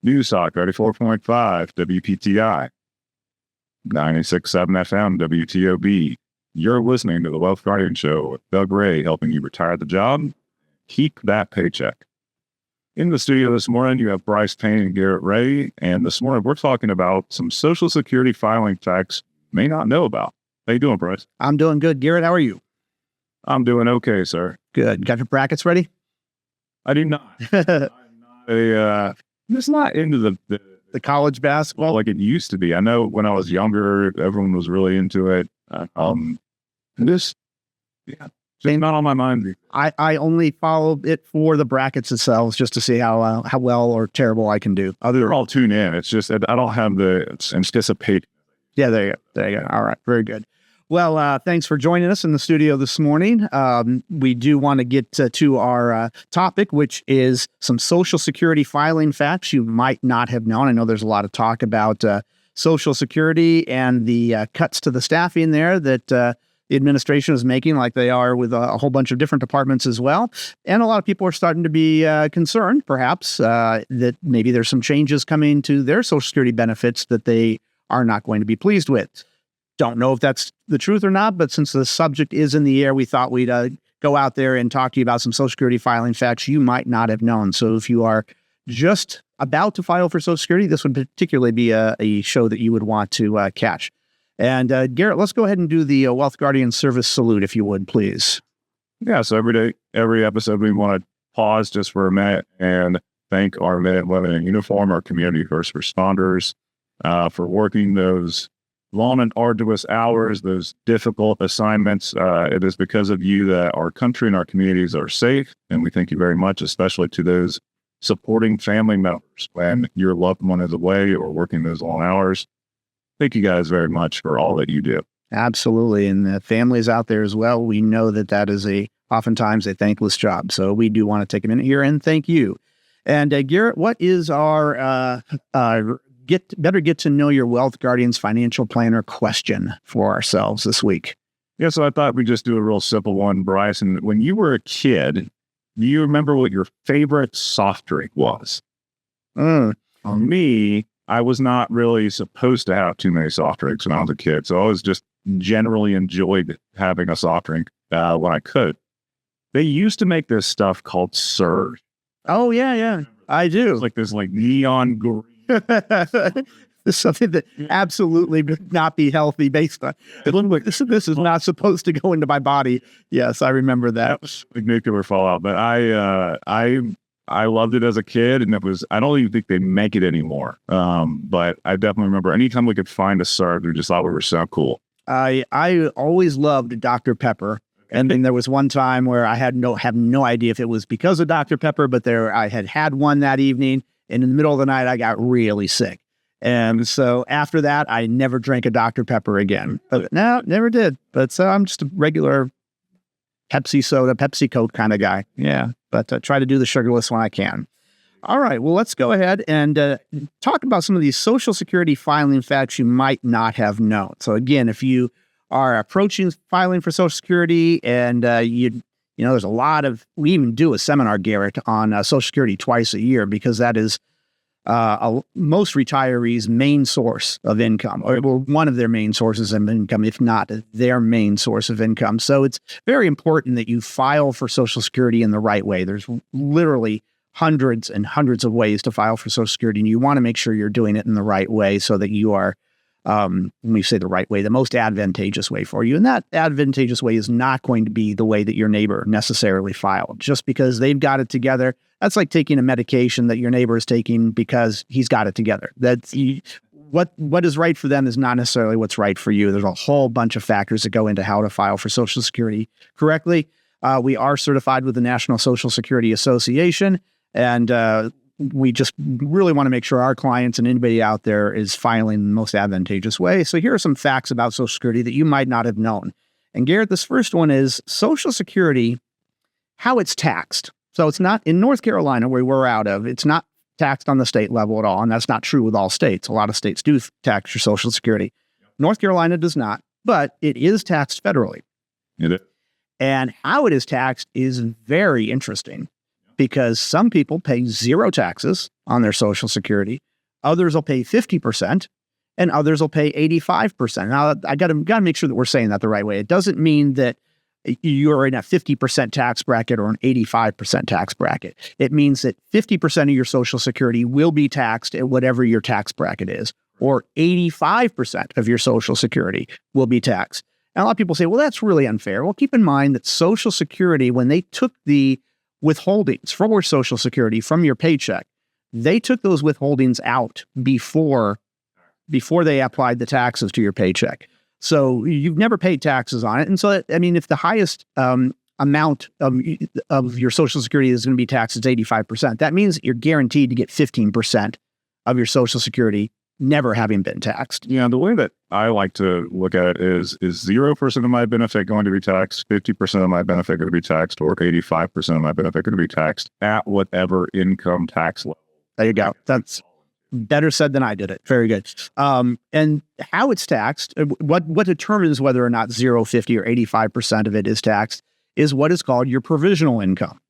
News Talk 34.5 WPTI, 96.7 FM WTOB. You're listening to the Wealth Guardian Show with Doug Ray, helping you retire the job, keep that paycheck. In the studio this morning, you have Brice, Payne, and Garrett Ray. And this morning, we're talking about some Social Security filing facts you may not know about. How you doing, Brice? I'm doing good. Garrett, how are you? I'm doing okay, sir. Good. Got your brackets ready? I do not. I'm just not into the college basketball like it used to be. I know when I was younger, everyone was really into it. It's not on my mind. I only follow it for the brackets themselves, just to see how well or terrible I can do. They're all tune in. It's just I don't have the anticipation. Yeah, there you go. All right, very good. Well, thanks for joining us in the studio this morning. We do want to get to our topic, which is some Social Security filing facts you might not have known. I know there's a lot of talk about Social Security and the cuts to the staffing there that the administration is making, like they are with a whole bunch of different departments as well. And a lot of people are starting to be concerned, perhaps, that maybe there's some changes coming to their Social Security benefits that they are not going to be pleased with. Don't know if that's the truth or not, but since the subject is in the air, we thought we'd go out there and talk to you about some Social Security filing facts you might not have known. So if you are just about to file for Social Security, this would particularly be a show that you would want to catch. And Garrett, let's go ahead and do the Wealth Guardian Service Salute, if you would, please. Yeah, so every episode, we want to pause just for a minute and thank our men and women in uniform, our community first responders, for working those long and arduous hours, those difficult assignments. It is because of you that our country and our communities are safe, and we thank you very much, especially to those supporting family members when your loved one is away or working those long hours. Thank you guys very much for all that you do. Absolutely, and the families out there as well. We know that is oftentimes a thankless job, so we do want to take a minute here and thank you. And Garrett, what is our get to know your Wealth Guardians financial planner question for ourselves this week? Yeah, so I thought we'd just do a real simple one, Brice. And when you were a kid, do you remember what your favorite soft drink was? For me, I was not really supposed to have too many soft drinks when I was a kid. So I was just generally enjoyed having a soft drink when I could. They used to make this stuff called Surge. Oh, yeah, I do. It's like this neon green. It's something that absolutely would not be healthy based on it. Looked like this is not supposed to go into my body. Yes, I remember that. Like nuclear fallout. But I loved it as a kid, and I don't even think they make it anymore. But I definitely remember anytime we could find a Surge, we just thought we were so cool. I always loved Dr. Pepper. And then there was one time where I have no idea if it was because of Dr. Pepper, but I had one that evening. And in the middle of the night, I got really sick. And so after that, I never drank a Dr. Pepper again. But no, never did. But so I'm just a regular Pepsi soda, Pepsi Coke kind of guy. Yeah. But try to do the sugarless when I can. All right. Well, let's go ahead and talk about some of these Social Security filing facts you might not have known. So again, if you are approaching filing for Social Security and there's a lot we even do a seminar, Garrett, on Social Security twice a year because that is most retirees' main source of income, or one of their main sources of income, if not their main source of income. So it's very important that you file for Social Security in the right way. There's literally hundreds and hundreds of ways to file for Social Security, and you want to make sure you're doing it in the right way so that you are when we say the right way, the most advantageous way for you. And that advantageous way is not going to be the way that your neighbor necessarily filed. Just because they've got it together, that's like taking a medication that your neighbor is taking because he's got it together. What is right for them is not necessarily what's right for you. There's a whole bunch of factors that go into how to file for Social Security correctly. We are certified with the National Social Security Association, and we just really want to make sure our clients and anybody out there is filing in the most advantageous way. So here are some facts about Social Security that you might not have known. And Garrett, this first one is Social Security, how it's taxed. So it's not in North Carolina, where we're out of, it's not taxed on the state level at all. And that's not true with all states. A lot of states do tax your Social Security. North Carolina does not, but it is taxed federally. It is. And how it is taxed is very interesting. because some people pay zero taxes on their Social Security. Others will pay 50%, and others will pay 85%. Now, I got to make sure that we're saying that the right way. It doesn't mean that you're in a 50% tax bracket or an 85% tax bracket. It means that 50% of your Social Security will be taxed at whatever your tax bracket is, or 85% of your Social Security will be taxed. And a lot of people say, well, that's really unfair. Well, keep in mind that Social Security, when they took the withholdings from your Social Security from your paycheck, they took those withholdings out before they applied the taxes to your paycheck. So you've never paid taxes on it. And so, I mean, if the highest amount of your Social Security is going to be taxed is 85%, that means that you're guaranteed to get 15% of your Social Security never having been taxed. Yeah, the way that I like to look at it is 0% of my benefit going to be taxed, 50% of my benefit going to be taxed, or 85% of my benefit going to be taxed at whatever income tax level. There you go. That's better said than I did it. Very good. And how it's taxed, what determines whether or not 0, 50, or 85% of it is taxed is what is called your provisional income.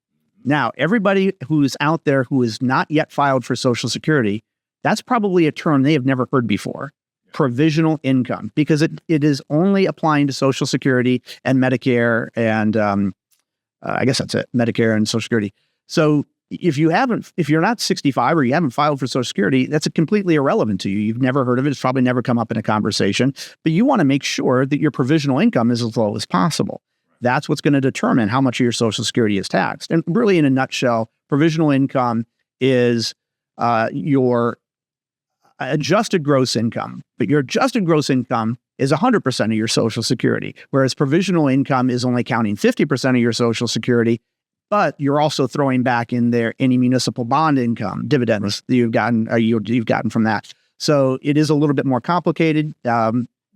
Now, everybody who's out there who is not yet filed for Social Security, that's probably a term they have never heard before. Provisional income, because it is only applying to Social Security and Medicare and I guess that's it, Medicare and Social Security. So if you're not 65 or you haven't filed for Social Security, that's completely irrelevant to you. You've never heard of it. It's probably never come up in a conversation, but you want to make sure that your provisional income is as low as possible. That's what's going to determine how much of your Social Security is taxed. And really, in a nutshell, provisional income is your adjusted gross income, but your adjusted gross income is 100% of your Social Security, whereas provisional income is only counting 50% of your Social Security, but you're also throwing back in there any municipal bond income, dividends that you've gotten from that. So it is a little bit more complicated, but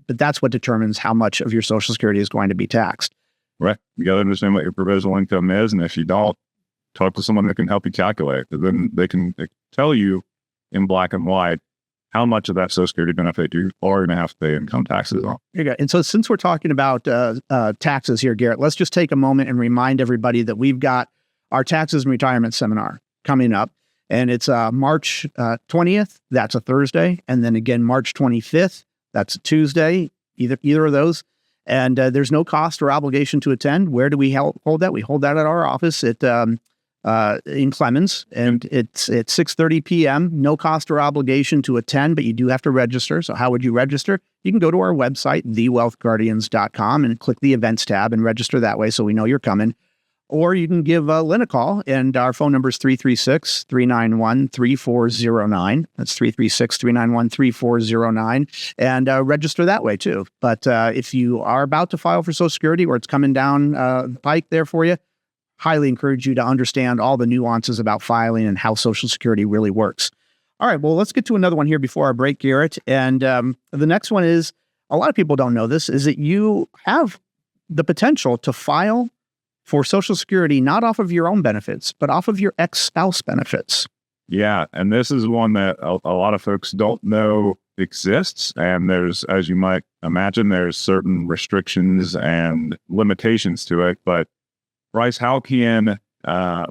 that's what determines how much of your Social Security is going to be taxed. Right. You got to understand what your provisional income is, and if you don't, talk to someone that can help you calculate. Then they can tell you in black and white how much of that Social Security benefit you are going to have to pay income taxes on. There you go. And so since we're talking about taxes here, Garrett, let's just take a moment and remind everybody that we've got our taxes and retirement seminar coming up. And it's March 20th. That's a Thursday. And then again, March 25th. That's a Tuesday, either of those. And there's no cost or obligation to attend. Where do we hold that? We hold that at our office in Clemens, and it's at 6:30 p.m. No cost or obligation to attend, but you do have to register. So how would you register? You can go to our website, thewealthguardians.com, and click the events tab and register that way so we know you're coming. Or you can give Lynn a call, and our phone number is 336-391-3409. That's 336-391-3409, and register that way too. But if you are about to file for Social Security or it's coming down the pike there for you, highly encourage you to understand all the nuances about filing and how Social Security really works. All right, well, let's get to another one here before our break, Garrett. And the next one is, a lot of people don't know this, is that you have the potential to file for Social Security, not off of your own benefits, but off of your ex-spouse benefits. Yeah, and this is one that a lot of folks don't know exists. And there's, as you might imagine, there's certain restrictions and limitations to it. But Brice, how can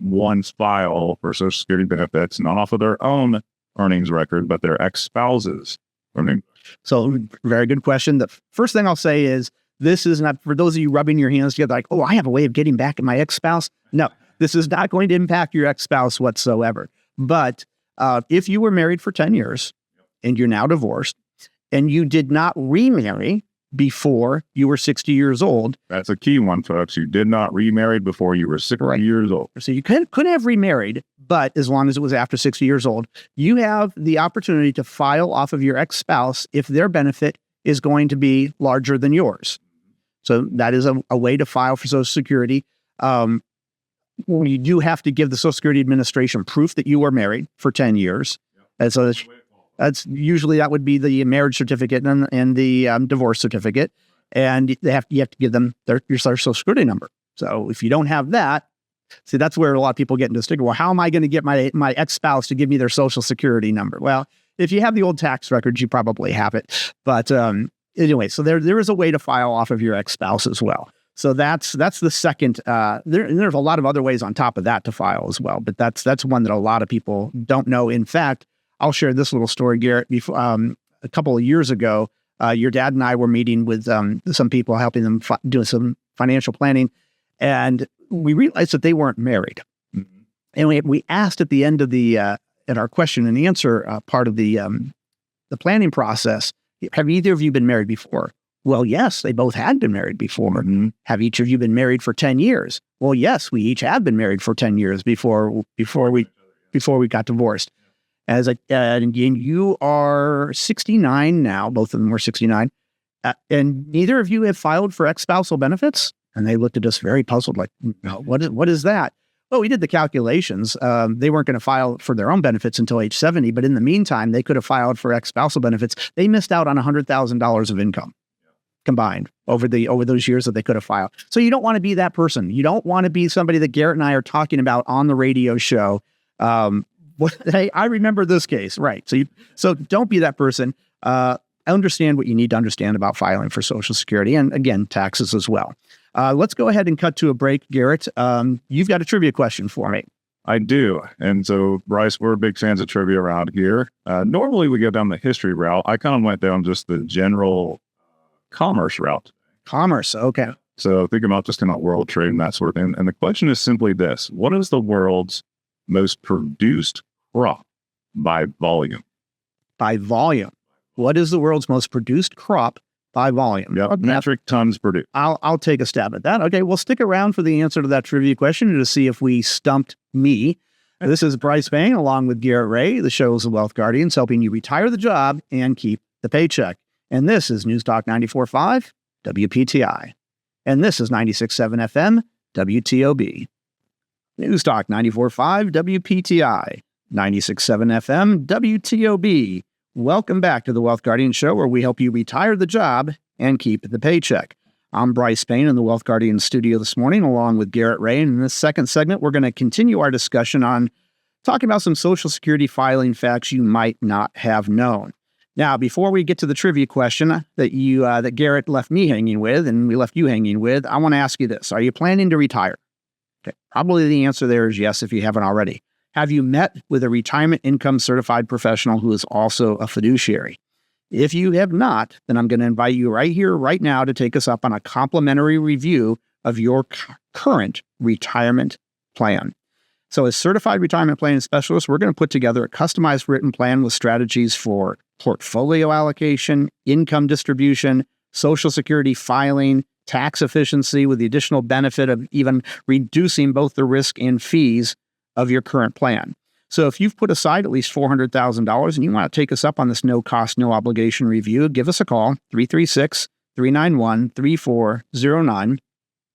one file for Social Security benefits not off of their own earnings record, but their ex-spouse's earnings? So, very good question. The first thing I'll say is, this is not, for those of you rubbing your hands together like, oh, I have a way of getting back at my ex-spouse. No, this is not going to impact your ex-spouse whatsoever. But if you were married for 10 years and you're now divorced and you did not remarry before you were 60 years old. That's a key one, folks. You did not remarry before you were 60 years old. So you couldn't have remarried, but as long as it was after 60 years old, you have the opportunity to file off of your ex-spouse if their benefit is going to be larger than yours. So that is a way to file for Social Security. You do have to give the Social Security Administration proof that you were married for 10 years. And so that's usually, that would be the marriage certificate and the divorce certificate. And you have to give them your Social Security number. So if you don't have that, see, that's where a lot of people get into sticker. Well, how am I going to get my ex-spouse to give me their Social Security number? Well, if you have the old tax records, you probably have it. But anyway, so there is a way to file off of your ex-spouse as well. So that's the second. There's a lot of other ways on top of that to file as well, but that's one that a lot of people don't know. In fact, I'll share this little story, Garrett. Before, a couple of years ago, your dad and I were meeting with some people, helping them do some financial planning, and we realized that they weren't married. Mm-hmm. And we asked at the end of the at our question and answer part of the planning process, have either of you been married before? Well, yes, they both had been married before. Mm-hmm. Have each of you been married for 10 years? Well, yes, we each have been married for 10 years before we got divorced. And you are 69 now. Both of them were 69. And neither of you have filed for ex-spousal benefits? And they looked at us very puzzled, like, no, what is that? Well, we did the calculations. They weren't going to file for their own benefits until age 70, but in the meantime, they could have filed for ex-spousal benefits. They missed out on $100,000 of income combined over those years that they could have filed. So you don't want to be that person. You don't want to be somebody that Garrett and I are talking about on the radio show. Hey, I remember this case, right? So don't be that person. Understand what you need to understand about filing for Social Security and, again, taxes as well. Let's go ahead and cut to a break, Garrett. You've got a trivia question for me. I do. And so, Brice, we're big fans of trivia around here. Normally, we go down the history route. I kind of went down just the general commerce route. Commerce, okay. So think about just kind of world trade and that sort of thing. And the question is simply this: what is the world's most produced crop by volume? By volume. What is the world's most produced crop by volume? Yep, metric tons produced. I'll take a stab at that. Okay, well, stick around for the answer to that trivia question to see if we stumped me. This is Brice Payne along with Garrett Ray. The show is the Wealth Guardians, helping you retire the job and keep the paycheck. And this is News Talk 94.5 WPTI. And this is 96.7 FM WTOB. News Talk 94.5 WPTI. 96.7 FM WTOB. Welcome back to the Wealth Guardian Show, where we help you retire the job and keep the paycheck. I'm Brice Payne in the Wealth Guardian studio this morning, along with Garrett Ray. And in this second segment, we're going to continue our discussion on talking about some Social Security filing facts you might not have known. Now, before we get to the trivia question that Garrett left me hanging with, and we left you hanging with, I want to ask you this: are you planning to retire? Okay, probably the answer there is yes, if you haven't already. Have you met with a retirement income certified professional who is also a fiduciary? If you have not, then I'm going to invite you right here, right now, to take us up on a complimentary review of your current retirement plan. So as certified retirement planning specialists, we're going to put together a customized written plan with strategies for portfolio allocation, income distribution, Social Security filing, tax efficiency, with the additional benefit of even reducing both the risk and fees of your current plan. So if you've put aside at least $400,000 and you want to take us up on this no cost, no obligation review, give us a call, 336-391-3409,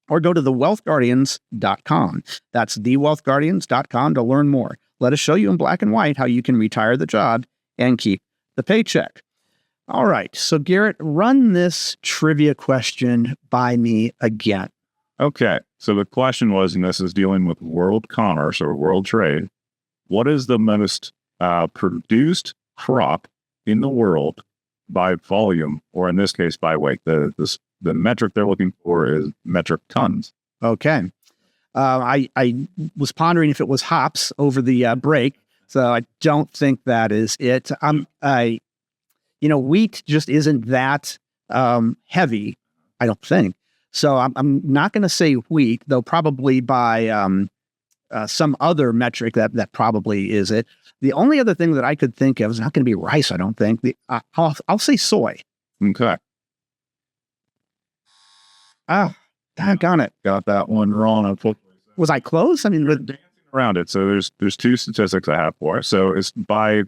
or go to thewealthguardians.com. That's thewealthguardians.com to learn more. Let us show you in black and white how you can retire the job and keep the paycheck. All right. So Garrett, run this trivia question by me again. Okay. So the question was, and this is dealing with world commerce or world trade, what is the most produced crop in the world by volume, or in this case, by weight? The metric they're looking for is metric tons. Okay. I was pondering if it was hops over the break, so I don't think that is it. Wheat just isn't that heavy, I don't think. So I'm not going to say wheat, though probably by some other metric that probably is it. The only other thing that I could think of is not going to be rice, I don't think. I'll say soy. Okay. Doggone it. Got that one wrong. Was I close? I mean, dancing around it. So there's two statistics I have for it. So it's by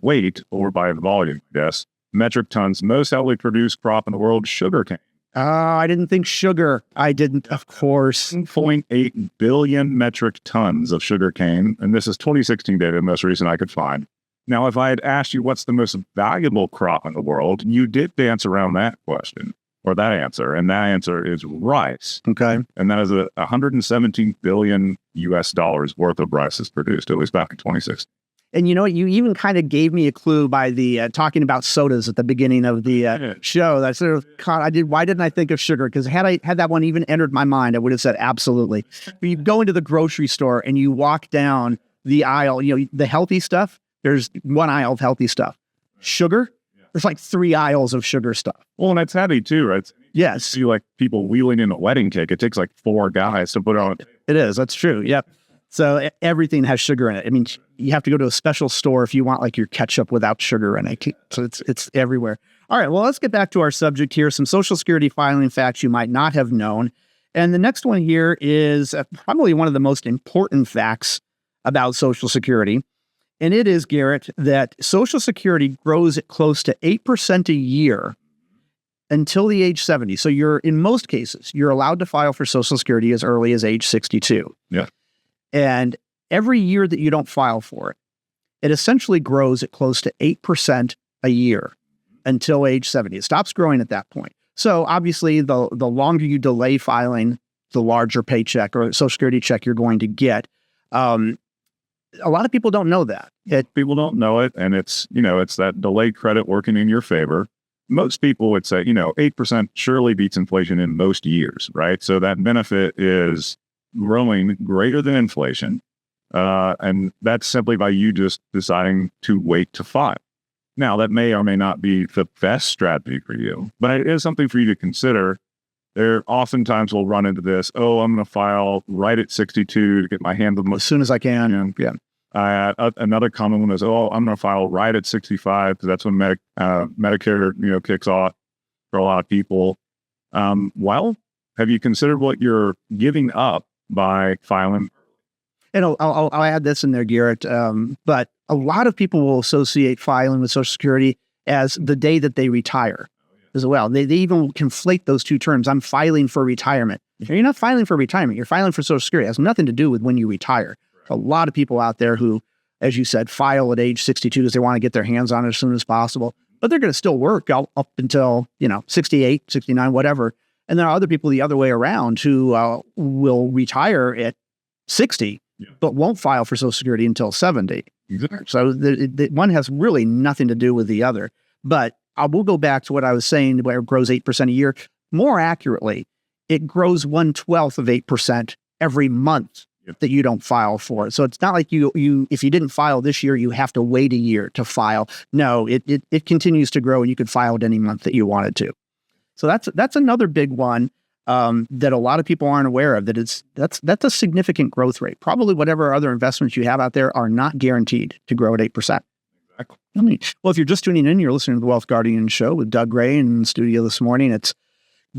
weight or by volume, I guess. Metric tons, most heavily produced crop in the world, sugarcane. I didn't think sugar. I didn't, of course. 1.8 billion metric tons of sugarcane. And this is 2016 data, the most recent I could find. Now, if I had asked you what's the most valuable crop in the world, you did dance around that question or that answer. And that answer is rice. Okay. And that is $117 billion US worth of rice is produced, at least back in 2016. And you know what? You even kind of gave me a clue by the talking about sodas at the beginning of the show. That sort of caught. Why didn't I think of sugar? Because had that one even entered my mind, I would have said absolutely. But you go into the grocery store and you walk down the aisle. You know, the healthy stuff. There's one aisle of healthy stuff. Sugar. There's like 3 aisles of sugar stuff. Well, and it's heavy too, right? Yes. See, like people wheeling in a wedding cake. It takes like 4 guys to put it on. It is. That's true. Yep. So everything has sugar in it. I mean, you have to go to a special store if you want like your ketchup without sugar in it. So it's everywhere. All right. Well, let's get back to our subject here. Some Social Security filing facts you might not have known. And the next one here is probably one of the most important facts about Social Security. And it is, Garrett, that Social Security grows at close to 8% a year until the age 70. So in most cases, you're allowed to file for Social Security as early as age 62. Yeah. And every year that you don't file for it, it essentially grows at close to 8% a year until age 70. It stops growing at that point. So obviously, the longer you delay filing, the larger paycheck or Social Security check you're going to get. A lot of people don't know that. People don't know it. And it's that delayed credit working in your favor. Most people would say, 8% surely beats inflation in most years, right? So that benefit is growing greater than inflation. And that's simply by you just deciding to wait to file. Now, that may or may not be the best strategy for you, but it is something for you to consider. There oftentimes will run into this, I'm going to file right at 62 to get my hands on them as soon as I can. Yeah. Another common one is, I'm going to file right at 65 because that's when Medicare, kicks off for a lot of people. Well, have you considered what you're giving up by filing? And I'll add this in there, Garrett. But a lot of people will associate filing with Social Security as the day that they retire as well. They even conflate those two terms. I'm filing for retirement. You're not filing for retirement. You're filing for Social Security. It has nothing to do with when you retire. A lot of people out there who, as you said, file at age 62 because they want to get their hands on it as soon as possible. But they're going to still work up until, 68, 69, whatever. And there are other people the other way around who will retire at 60, but won't file for Social Security until 70. Exactly. So one has really nothing to do with the other. But I will go back to what I was saying, where it grows 8% a year. More accurately, it grows 1/12 of 8% every month that you don't file for it. So it's not like you if you didn't file this year, you have to wait a year to file. No, it continues to grow, and you could file it any month that you wanted to. So that's another big one that a lot of people aren't aware of. That's a significant growth rate. Probably whatever other investments you have out there are not guaranteed to grow at 8%. Exactly. Well, if you're just tuning in, you're listening to the Wealth Guardian Show with Doug Ray in the studio this morning. It's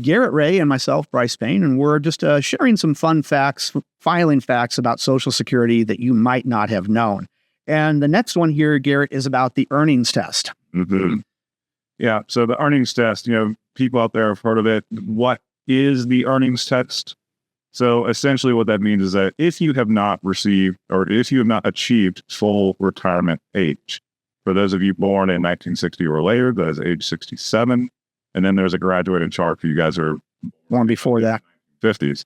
Garrett Ray and myself, Brice Payne, and we're just sharing some fun facts, filing facts about Social Security that you might not have known. And the next one here, Garrett, is about the earnings test. Mm-hmm. Yeah. So the earnings test, people out there have heard of it. What is the earnings test? So essentially what that means is that if you have not received or if you have not achieved full retirement age, for those of you born in 1960 or later, that is age 67. And then there's a graduated chart for you guys who are born before that. 50s.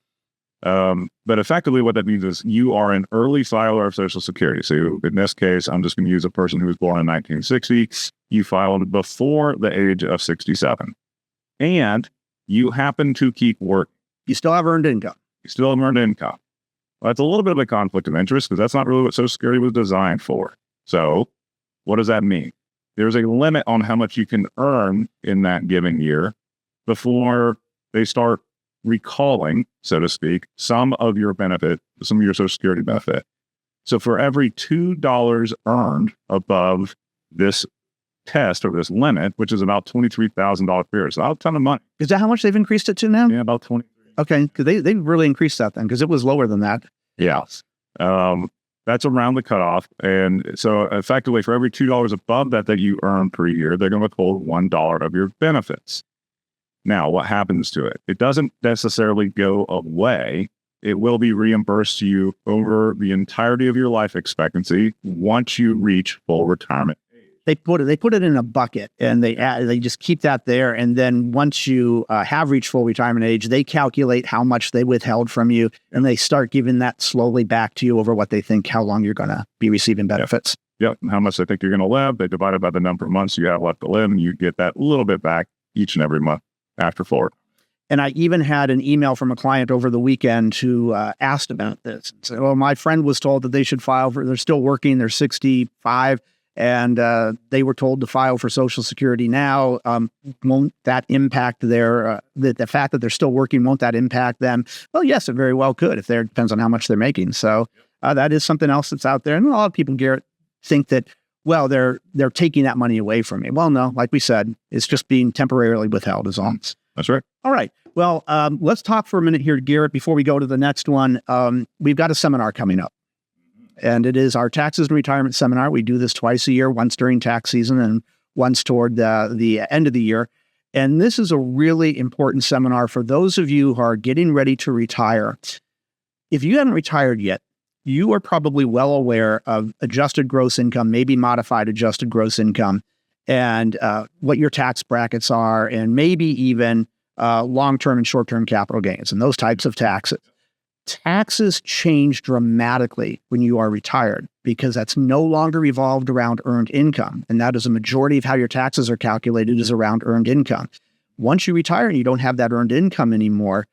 But effectively what that means is you are an early filer of Social Security. So in this case, I'm just going to use a person who was born in 1960. You filed before the age of 67. And you happen to keep working. You still have earned income. You still have earned income. Well, that's a little bit of a conflict of interest because that's not really what Social Security was designed for. So what does that mean? There's a limit on how much you can earn in that given year before they start recalling, so to speak, some of your Social Security benefit. So for every $2 earned above this test or this limit, which is about $23,000 per year, so a ton of money. Is that how much they've increased it to now? Yeah, about 20. Okay, because they really increased that then, because it was lower than that. Yeah. That's around the cutoff. And so effectively for every $2 above that you earn per year, they're going to withhold $1 of your benefits. Now, what happens to it? It doesn't necessarily go away. It will be reimbursed to you over the entirety of your life expectancy once you reach full retirement. They put it in a bucket, and they just keep that there. And then once you have reached full retirement age, they calculate how much they withheld from you, and they start giving that slowly back to you over what they think how long you're going to be receiving benefits. Yep. How much they think you're going to live. They divide it by the number of months you have left to live, and you get that little bit back each and every month after forward. And I even had an email from a client over the weekend who asked about this. And said, well, my friend was told that they should file for, they're still working, they're 65, and they were told to file for Social Security now. Won't that impact their, the fact that they're still working, won't that impact them? Well, yes, it very well could, if there depends on how much they're making. So that is something else that's out there. And a lot of people, Garrett, think that, well, they're taking that money away from me. Well, no, like we said, it's just being temporarily withheld is all. That's right. All right. Well, let's talk for a minute here, Garrett, before we go to the next one. We've got a seminar coming up, and it is our Taxes and Retirement Seminar. We do this twice a year, once during tax season and once toward the end of the year. And this is a really important seminar for those of you who are getting ready to retire. If you haven't retired yet, you are probably well aware of adjusted gross income, maybe modified adjusted gross income, and what your tax brackets are, and maybe even long-term and short-term capital gains and those types of taxes. Taxes change dramatically when you are retired because that's no longer revolved around earned income. And that is a majority of how your taxes are calculated is around earned income. Once you retire and you don't have that earned income anymore,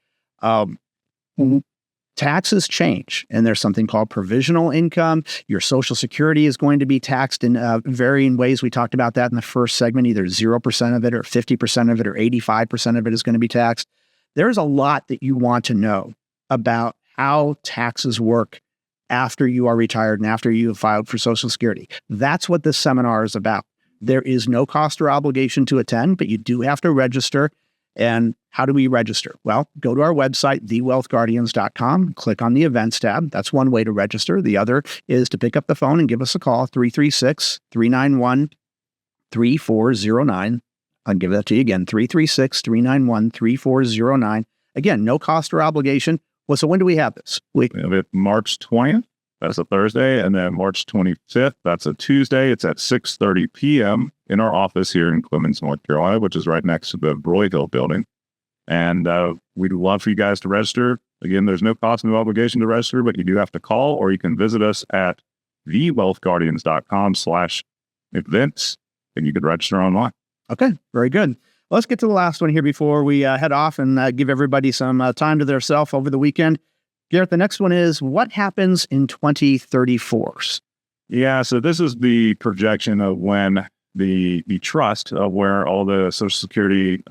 taxes change, and there's something called provisional income. Your Social Security is going to be taxed in varying ways. We talked about that in the first segment. Either 0% of it or 50% of it or 85% of it is going to be taxed. There's a lot that you want to know about how taxes work after you are retired and after you have filed for Social Security. That's what this seminar is about. There is no cost or obligation to attend, but you do have to register. And how do we register? Well, go to our website, thewealthguardians.com, click on the events tab. That's one way to register. The other is to pick up the phone and give us a call, 336-391-3409. I'll give that to you again, 336-391-3409. Again, no cost or obligation. Well, so when do we have this? We have it March 20th. That's a Thursday. And then March 25th, that's a Tuesday. It's at 6:30 p.m. in our office here in Clemens, North Carolina, which is right next to the Broyhill building. And we'd love for you guys to register. Again, there's no cost, no obligation to register, but you do have to call, or you can visit us at thewealthguardians.com/events, and you could register online. Okay, very good. Let's get to the last one here before we head off and give everybody some time to themselves over the weekend. Garrett, the next one is, what happens in 2034? Yeah, so this is the projection of when the trust of where all the Social Security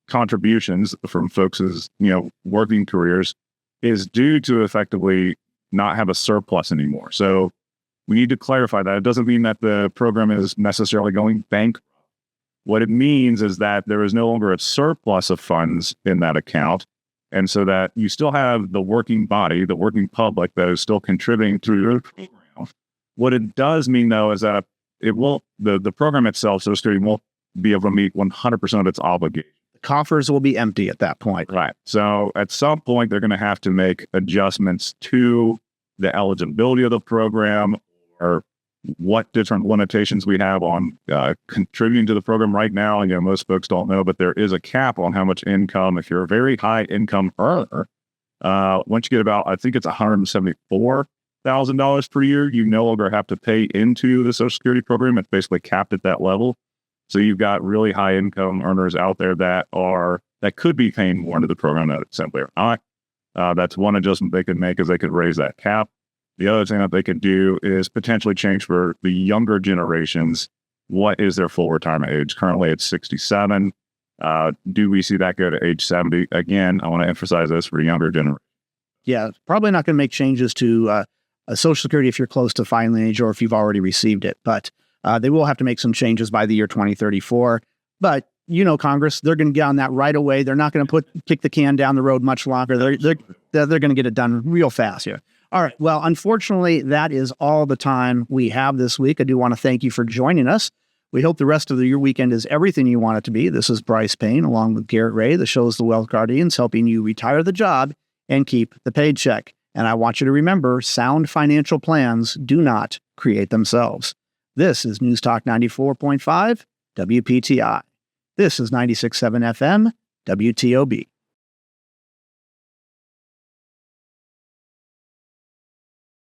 contributions from folks' working careers is due to effectively not have a surplus anymore. So we need to clarify that. It doesn't mean that the program is necessarily going bankrupt. What it means is that there is no longer a surplus of funds in that account. And so that you still have the working body, the working public that is still contributing to your program. What it does mean, though, is that it will the program itself, Social Security, won't be able to meet 100% of its obligation. The coffers will be empty at that point. Right. So at some point, they're going to have to make adjustments to the eligibility of the program or what different limitations we have on contributing to the program right now. Most folks don't know, but there is a cap on how much income. If you're a very high income earner, once you get about, I think it's $174,000 per year, you no longer have to pay into the Social Security program. It's basically capped at that level. So you've got really high income earners out there that could be paying more into the program that simply are not. That's one adjustment they could make, is they could raise that cap. The other thing that they could do is potentially change for the younger generations. What is their full retirement age? Currently, it's 67. Do we see that go to age 70? Again, I want to emphasize this for younger generation. Yeah, probably not going to make changes to Social Security if you're close to filing age or if you've already received it. But they will have to make some changes by the year 2034. But Congress, they're going to get on that right away. They're not going to kick the can down the road much longer. They're going to get it done real fast here. All right. Well, unfortunately, that is all the time we have this week. I do want to thank you for joining us. We hope the rest of your weekend is everything you want it to be. This is Brice Payne, along with Garrett Ray, the show's The Wealth Guardians, helping you retire the job and keep the paycheck. And I want you to remember, sound financial plans do not create themselves. This is News Talk 94.5 WPTI. This is 96.7 FM WTOB.